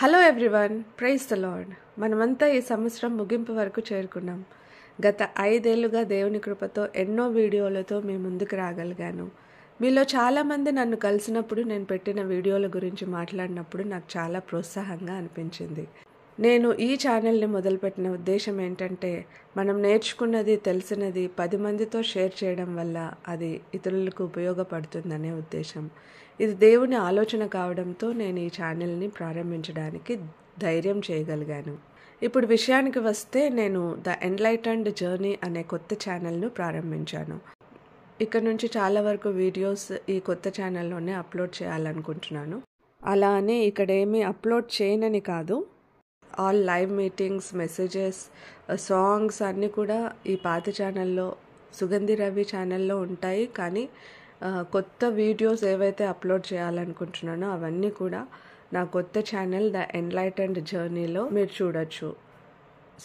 Hello everyone, praise the lord. మనమంతా ఈ సంవత్సరం ముగింపు వరకు చేరుకున్నాం. గత 5 ఏళ్లుగా దేవుని కృపతో ఎన్నో వీడియోలతో మీ ముందుకు రాగలిగాను. మీలో చాలామంది నన్ను కలిసినప్పుడు నేను పెట్టిన వీడియోల గురించి మాట్లాడినప్పుడు నాకు చాలా ప్రోత్సాహంగా అనిపించింది. నేను ఈ ఛానల్ని మొదలుపెట్టిన ఉద్దేశం ఏంటంటే, మనం నేర్చుకున్నది, తెలిసినది 10 మందితో షేర్ చేయడం వల్ల అది ఇతరులకు ఉపయోగపడుతుందనే ఉద్దేశం. ఇది దేవుని ఆలోచన కావడంతో నేను ఈ ఛానల్ని ప్రారంభించడానికి ధైర్యం చేయగలిగాను. ఇప్పుడు విషయానికి వస్తే, నేను ద ఎన్లైటెన్డ్ జర్నీ అనే కొత్త ఛానల్ను ప్రారంభించాను. ఇక్కడ నుంచి చాలా వరకు వీడియోస్ ఈ కొత్త ఛానల్లోనే అప్లోడ్ చేయాలనుకుంటున్నాను. అలా అని ఇక్కడ ఏమీ అప్లోడ్ చేయనని కాదు. All live meetings, messages, songs అన్నీ కూడా ఈ పాత ఛానల్లో, సుగంధి రవి ఛానల్లో ఉంటాయి. కానీ కొత్త వీడియోస్ ఏవైతే అప్లోడ్ చేయాలనుకుంటున్నానో అవన్నీ కూడా నా కొత్త ఛానల్ ద ఎన్లైటెన్డ్ జర్నీలో మీరు చూడొచ్చు.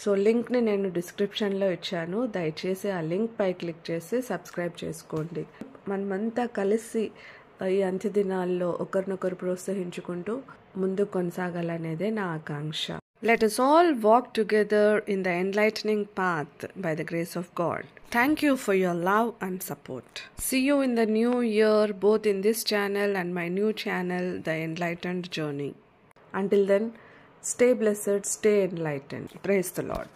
సో లింక్ని నేను డిస్క్రిప్షన్లో ఇచ్చాను. దయచేసి ఆ లింక్ పై క్లిక్ చేసి సబ్స్క్రైబ్ చేసుకోండి. మనమంతా కలిసి ఈ అంత్య దినాల్లో ఒకరినొకరు ప్రోత్సహించుకుంటూ ముందుకు కొనసాగాలనేదే నా ఆకాంక్ష. Let us all walk together in the enlightening path by the grace of God. Thank you for your love and support. See you in the new year, both in this channel and my new channel, The Enlightened Journey. Until then, stay blessed, stay enlightened. Praise the Lord.